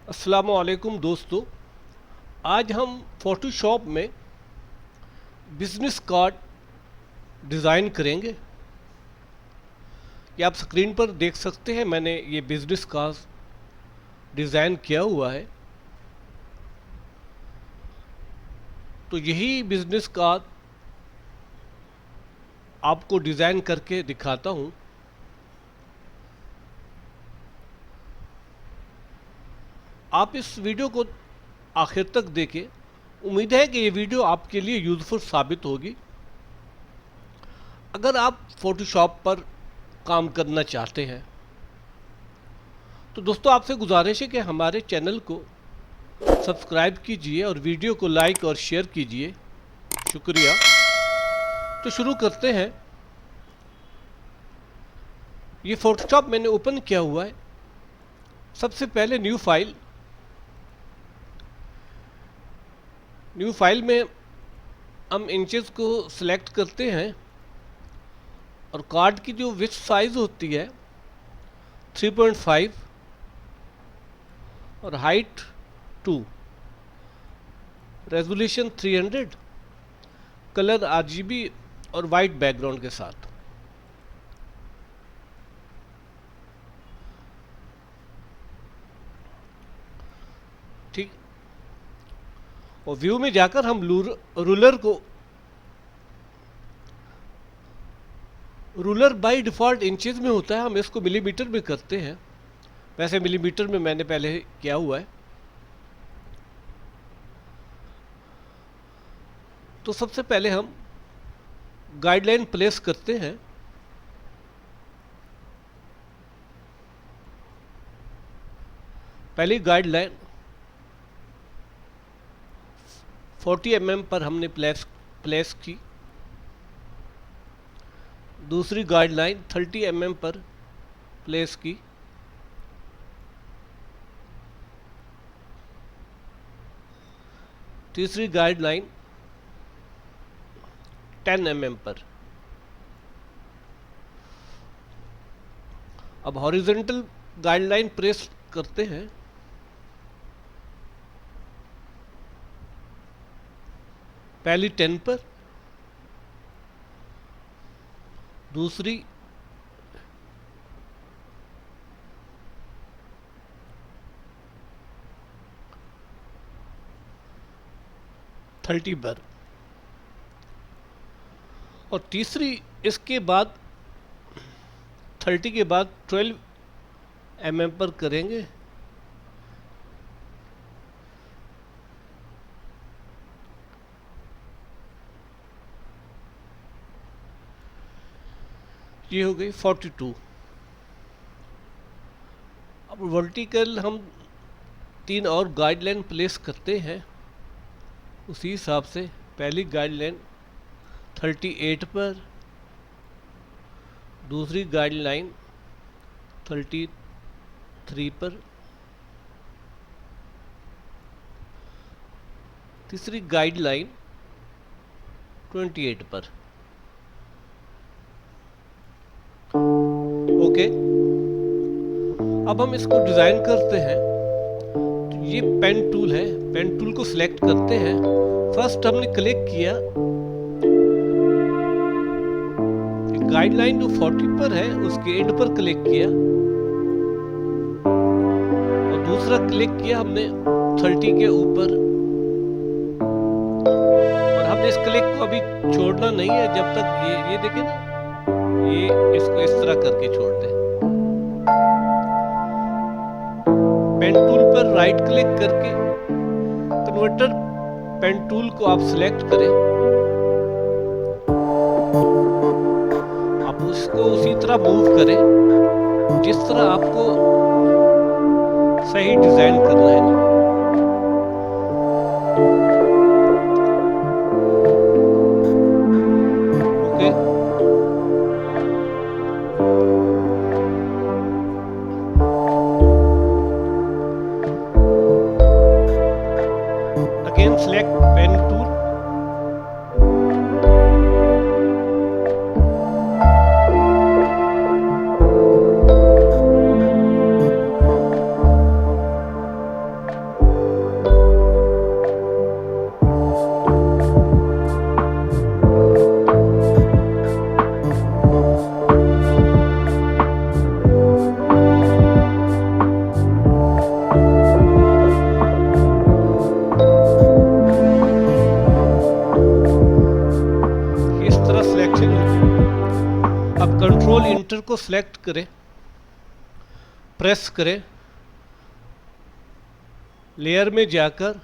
अस्सलामुअलैकुम दोस्तों। आज हम फोटोशॉप में बिजनेस कार्ड डिज़ाइन करेंगे। ये आप स्क्रीन पर देख सकते हैं, मैंने ये बिजनेस कार्ड डिज़ाइन किया हुआ है। तो यही बिजनेस कार्ड आपको डिज़ाइन करके दिखाता हूँ। आप इस वीडियो को आखिर तक देखें। उम्मीद है कि ये वीडियो आपके लिए यूज़फुल साबित होगी। अगर आप फोटोशॉप पर काम करना चाहते हैं तो दोस्तों आपसे गुजारिश है कि हमारे चैनल को सब्सक्राइब कीजिए और वीडियो को लाइक और शेयर कीजिए। शुक्रिया। तो शुरू करते हैं। ये फोटोशॉप मैंने ओपन किया हुआ है। सबसे पहले न्यू फाइल में हम इंचेस को सिलेक्ट करते हैं और कार्ड की जो विड्थ साइज होती है 3.5 और हाइट 2, रेजोल्यूशन 300, कलर RGB और वाइट बैकग्राउंड के साथ। ठीक। और व्यू में जाकर हम रूलर बाय डिफ़ॉल्ट इंचेस में होता है, हम इसको मिलीमीटर में करते हैं। वैसे मिलीमीटर में मैंने पहले किया हुआ है। तो सबसे पहले हम गाइडलाइन प्लेस करते हैं। पहली गाइडलाइन 40 mm पर हमने प्लेस की। दूसरी गाइडलाइन 30 mm पर प्लेस की। तीसरी गाइडलाइन 10 mm पर। अब हॉरिजॉन्टल गाइडलाइन प्रेस करते हैं। पहली 10 पर, दूसरी 30 पर और तीसरी इसके बाद 30 के बाद 12 mm पर करेंगे। ये हो गई 42। अब वर्टिकल हम 3 और गाइडलाइन प्लेस करते हैं उसी हिसाब से। पहली गाइडलाइन 38 पर, दूसरी गाइडलाइन 33 पर, तीसरी गाइडलाइन 28 पर। ओके। अब हम इसको डिज़ाइन करते हैं। तो ये पेन टूल है, पेन टूल को सिलेक्ट करते हैं। फर्स्ट हमने क्लिक किया, गाइडलाइन जो 40 पर है उसके एंड पर क्लिक किया और दूसरा क्लिक किया हमने 30 के ऊपर। और हमने इस क्लिक को अभी छोड़ना नहीं है जब तक ये देखें ना, ये इसको इस तरह करके छोड़ दें। पेन टूल पर राइट क्लिक करके कन्वर्टर पेन टूल को आप सिलेक्ट करें। आप उसको उसी तरह मूव करें जिस तरह आपको सही डिजाइन करना है। Okay. Again select pen tool. को सिलेक्ट करें, प्रेस करें, लेयर में जाकर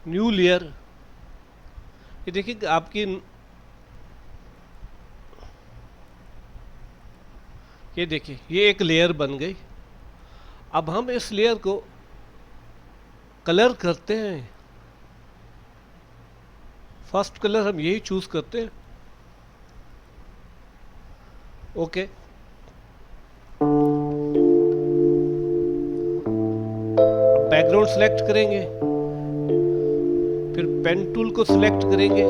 न्यू लेयर, ये देखिए आपकी, ये देखिए ये एक लेयर बन गई। अब हम इस लेयर को कलर करते हैं। फर्स्ट कलर हम यही चूज करते हैं। ओके, बैकग्राउंड सेलेक्ट करेंगे, फिर पेन टूल को सिलेक्ट करेंगे,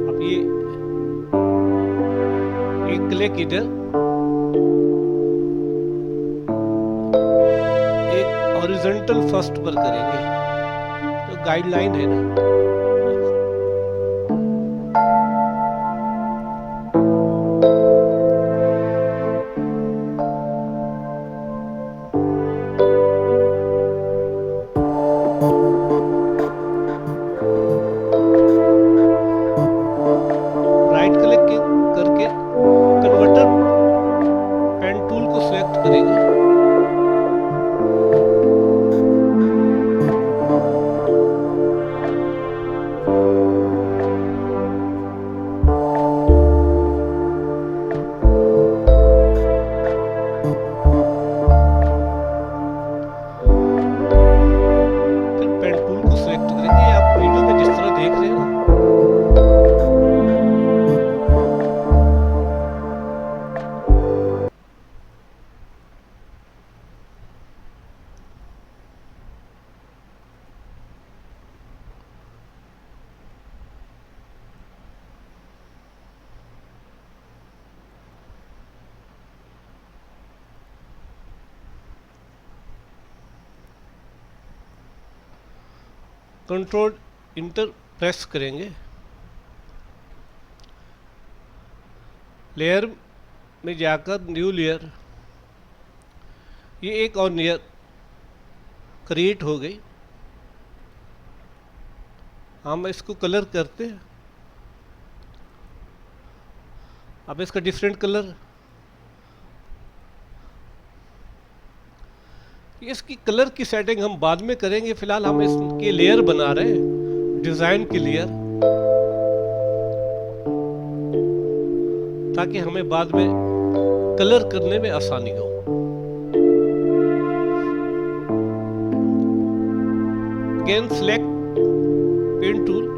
अब ये एक क्लिक इधर, एक हॉरिजॉन्टल फर्स्ट पर करेंगे, तो गाइडलाइन है ना। राइट क्लिक करके कन्वर्टर पेन टूल को सिलेक्ट करेंगे, फिर पेन टूल को सिलेक्ट करेंगे। आप वीडियो में जिस तरह देख रहे हैं ना, कंट्रोल इंटर प्रेस करेंगे, लेयर में जाकर न्यू लेयर, ये एक और लेयर क्रिएट हो गई। हम इसको कलर करते हैं। अब इसका डिफरेंट कलर, इसकी कलर की सेटिंग हम बाद में करेंगे। फिलहाल हम इसके लेयर बना रहे हैं, डिजाइन की लेयर, ताकि हमें बाद में कलर करने में आसानी हो। Again select pen tool,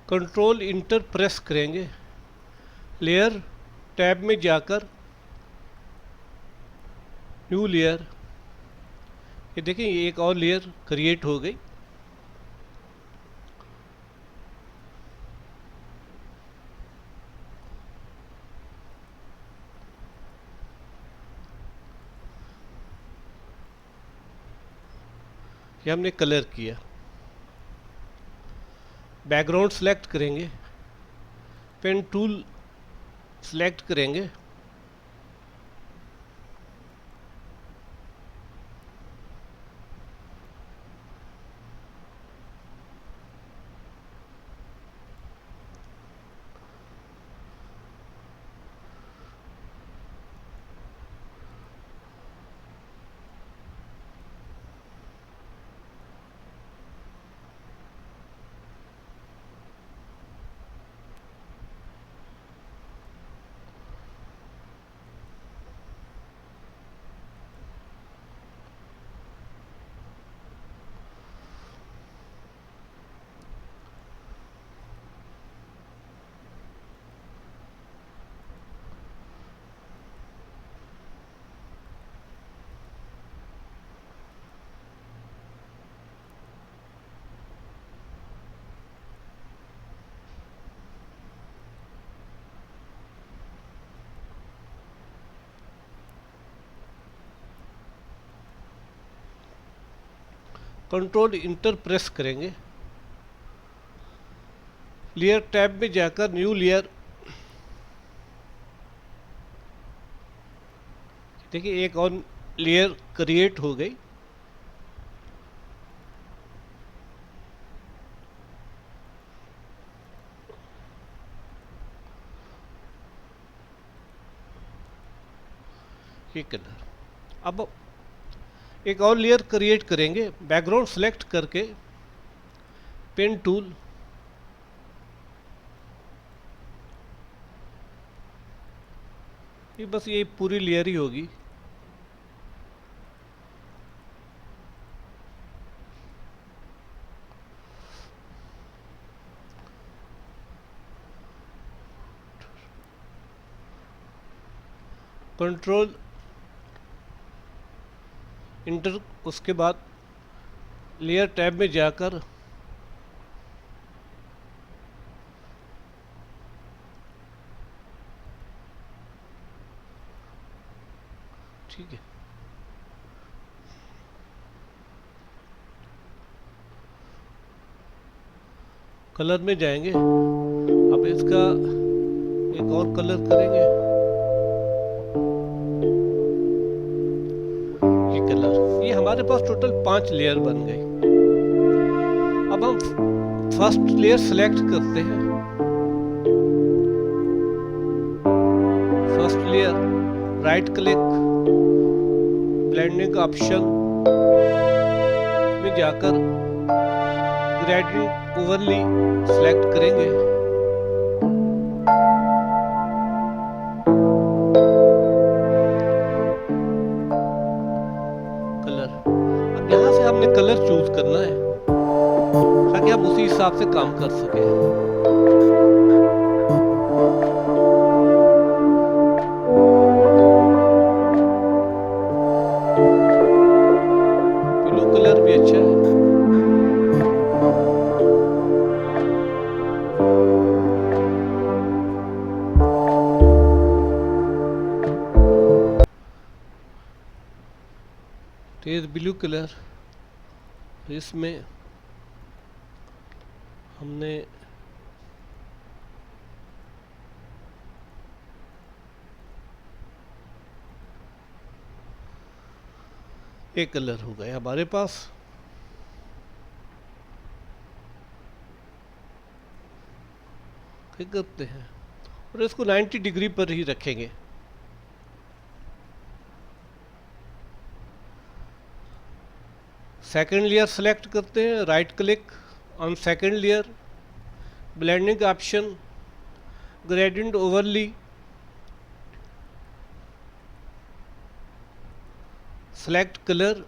control enter press करेंगे, लेयर टैब में जाकर न्यू लेयर, ये देखिए ये एक और लेयर क्रिएट हो गई। ये हमने कलर किया। बैकग्राउंड सेलेक्ट करेंगे, पेन टूल सेलेक्ट करेंगे, कंट्रोल इंटर प्रेस करेंगे, लेयर टैब में जाकर न्यू लेयर, देखिए एक और लेयर क्रिएट हो गई। ये कलर, अब एक और लेयर क्रिएट करेंगे, बैकग्राउंड सेलेक्ट करके पेन टूल, ये बस ये पूरी लेयर ही होगी। कंट्रोल इंटर, उसके बाद लेयर टैब में जाकर ठीक है, कलर में जाएंगे, अब इसका एक और कलर करेंगे, ये कलर, ये हमारे पास टोटल 5 लेयर बन गई। अब हम फर्स्ट लेयर सेलेक्ट करते हैं, first layer, right click, blending option में जाकर ग्रेडियंट ओवरली सेलेक्ट करेंगे, कलर, अब यहाँ से हमने कलर चूज करना है ताकि हम उसी हिसाब से काम कर सके। ब्लू कलर भी अच्छा है। तेज ब्लू कलर, इसमें हमने एक कलर हो गया हमारे पास। क्या करते हैं और इसको 90 डिग्री पर ही रखेंगे। सेकेंड लेयर सेलेक्ट करते हैं, right click on second layer, blending option, gradient overly, select colour,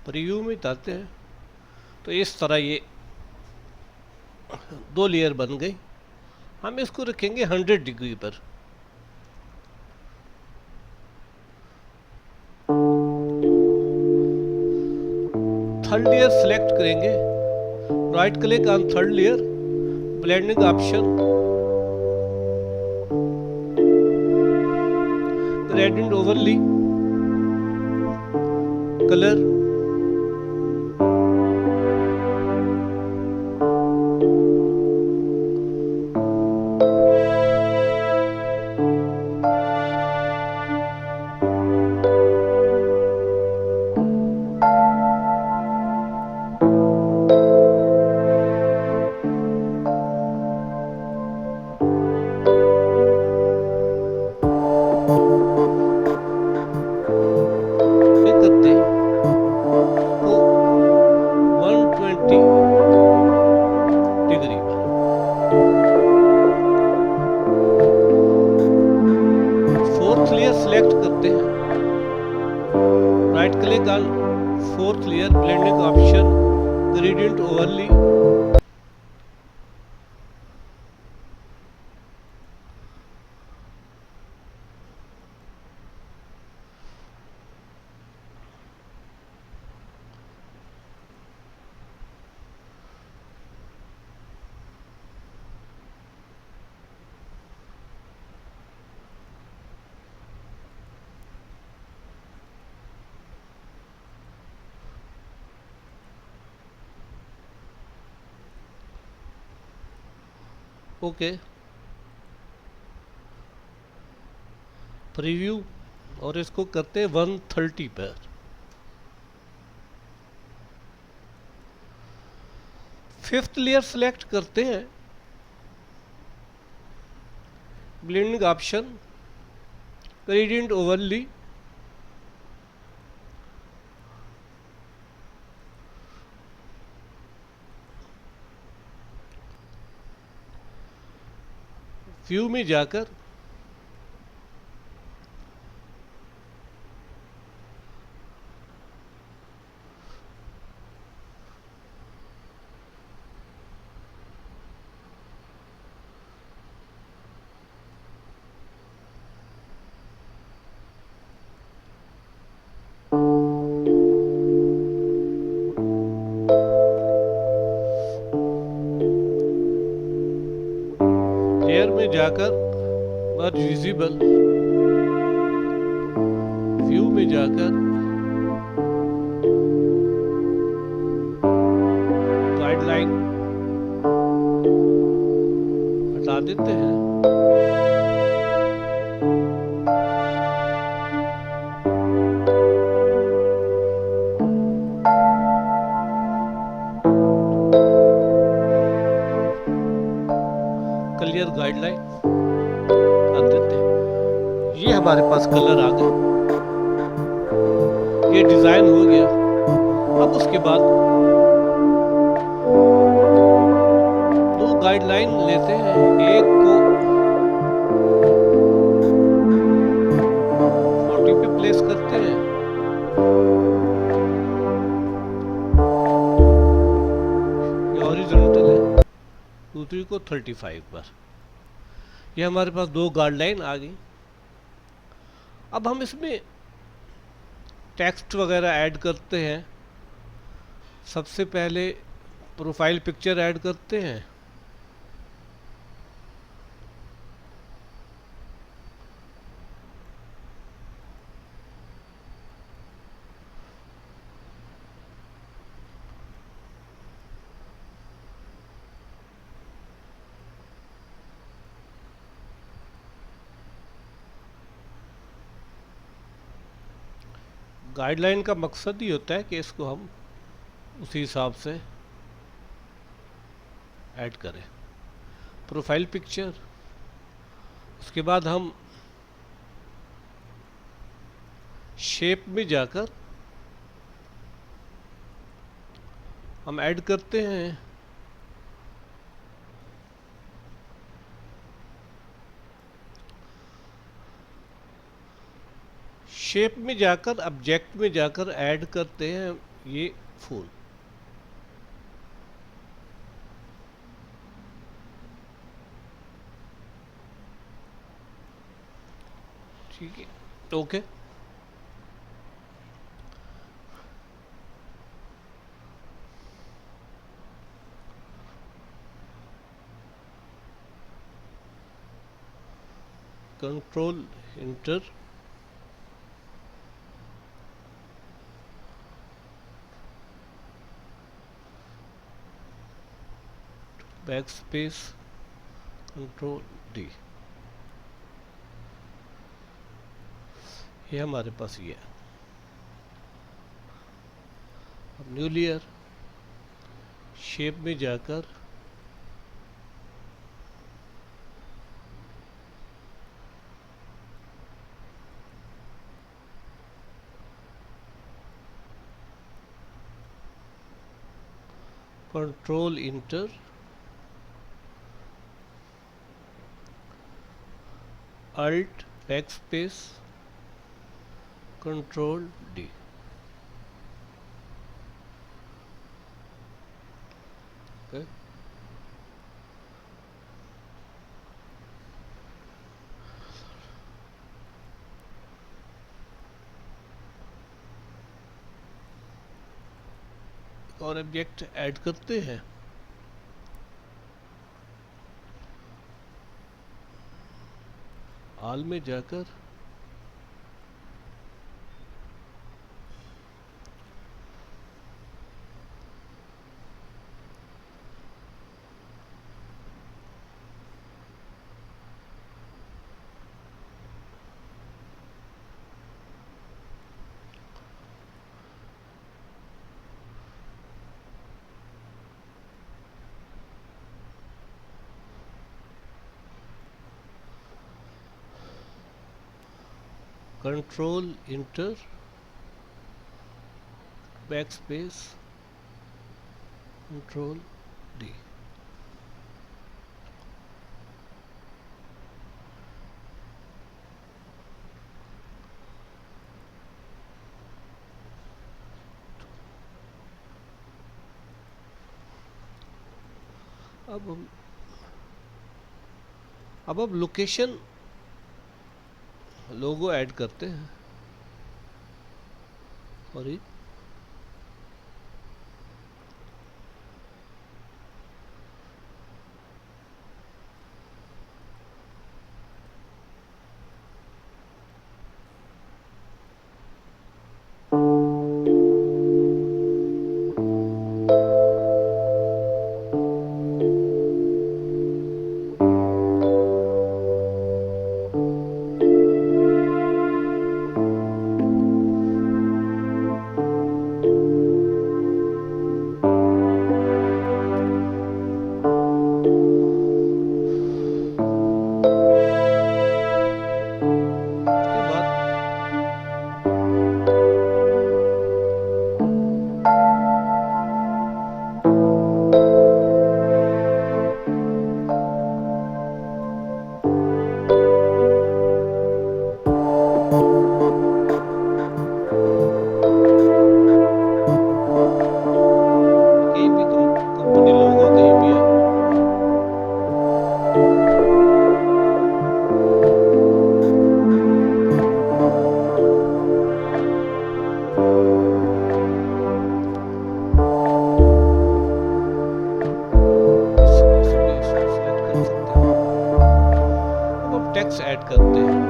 preview में जाते हैं तो इस तरह ये 2 लेयर बन गई। हम इसको रखेंगे 100 डिग्री पर। थर्ड लेयर सेलेक्ट करेंगे, right click on third layer, blending option, gradient overly, colour, करते हैं ग्रेडियंट ओवरली, ओके, प्रीव्यू, और इसको करते हैं 130 पर। फिफ्थ लेयर सेलेक्ट करते हैं, blending option, gradient overly, view में जाकर लेयर में जाकर मर्ज विजिबल, व्यू में जाकर गाइडलाइन हटा देते हैं, क्लियर गाइडलाइन कर देते हैं। ये हमारे पास कलर आ गए, ये डिजाइन हो गया। अब उसके बाद दो गाइडलाइन लेते हैं, एक को 40 पे प्लेस करते हैं, ये हॉरिजॉन्टल है, दूसरी को 35 पर। ये हमारे पास दो गाइडलाइन आ गई। अब हम इसमें टेक्स्ट वगैरह ऐड करते हैं। सबसे पहले प्रोफाइल पिक्चर ऐड करते हैं, गाइडलाइन का मकसद ही होता है कि इसको हम उसी हिसाब से ऐड करें। प्रोफाइल पिक्चर, उसके बाद हम शेप में जाकर हम ऐड करते हैं शेप में जाकर ऑब्जेक्ट में जाकर ऐड करते हैं ये फूल। ठीक है, okay. Control inter, back space, control D, ये हमारे पास ये है। अब न्यू लेयर, शेप में जाकर control enter, alt backspace, control D. है। और ऑब्जेक्ट ऐड करते हैं। ऑल में जाकर control enter backspace control D. अब लोकेशन लोगो ऐड करते हैं। और ये टेक्स्ट ऐड करते हैं।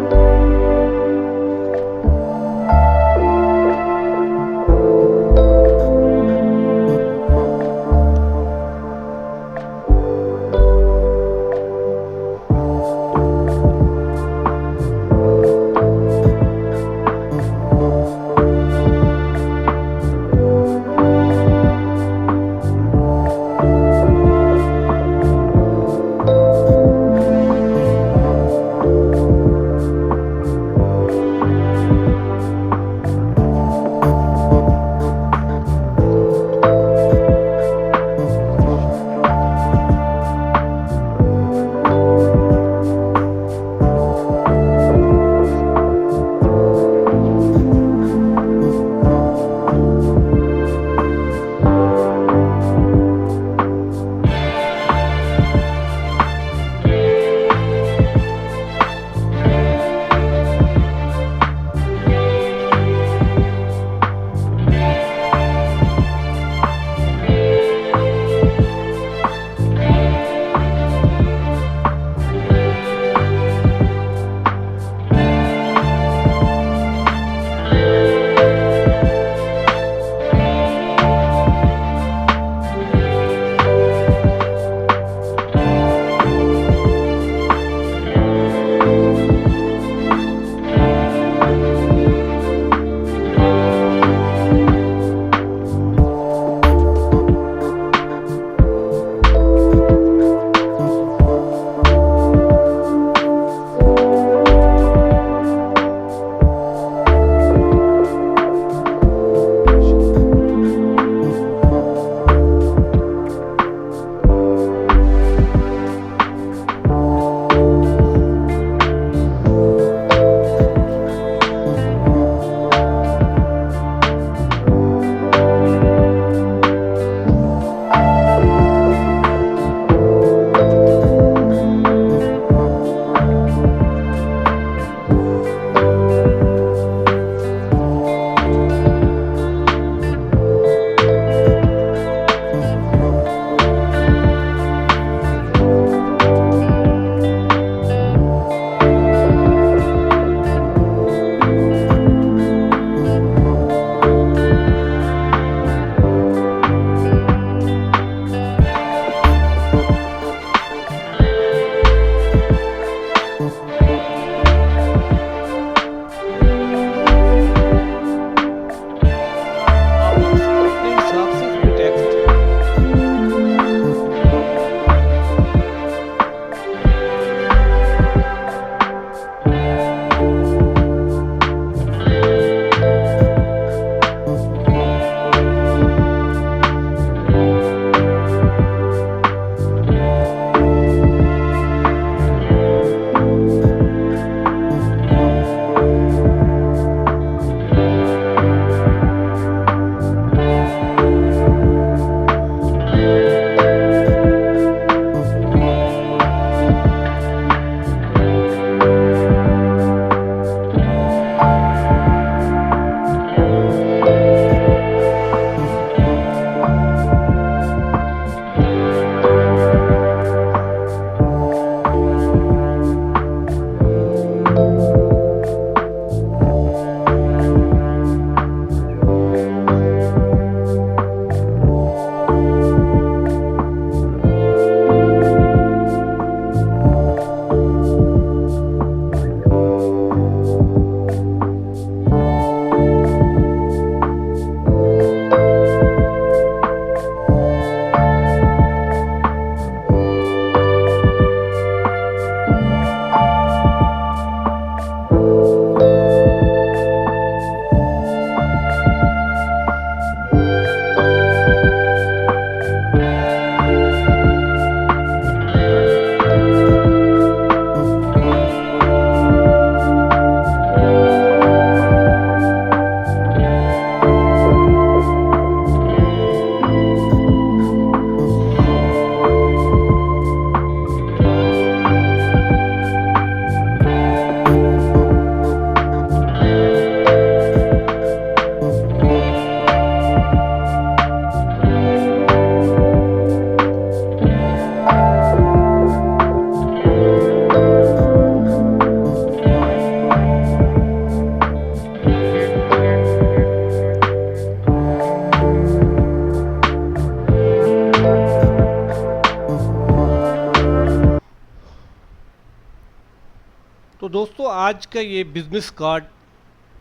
दोस्तों आज का ये बिजनेस कार्ड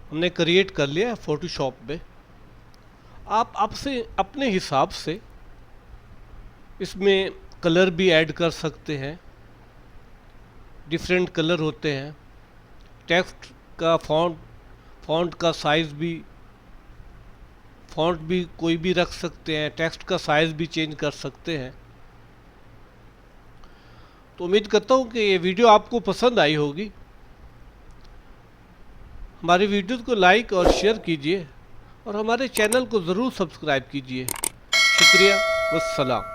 हमने क्रिएट कर लिया है फोटोशॉप में। आप आपसे अपने हिसाब से इसमें कलर भी ऐड कर सकते हैं, डिफरेंट कलर होते हैं। टेक्स्ट का फॉन्ट का साइज़ भी, फॉन्ट भी कोई भी रख सकते हैं, टेक्स्ट का साइज़ भी चेंज कर सकते हैं। तो उम्मीद करता हूँ कि ये वीडियो आपको पसंद आई होगी। हमारी वीडियोस को लाइक और शेयर कीजिए और हमारे चैनल को ज़रूर सब्सक्राइब कीजिए। शुक्रिया, वस्सलाम।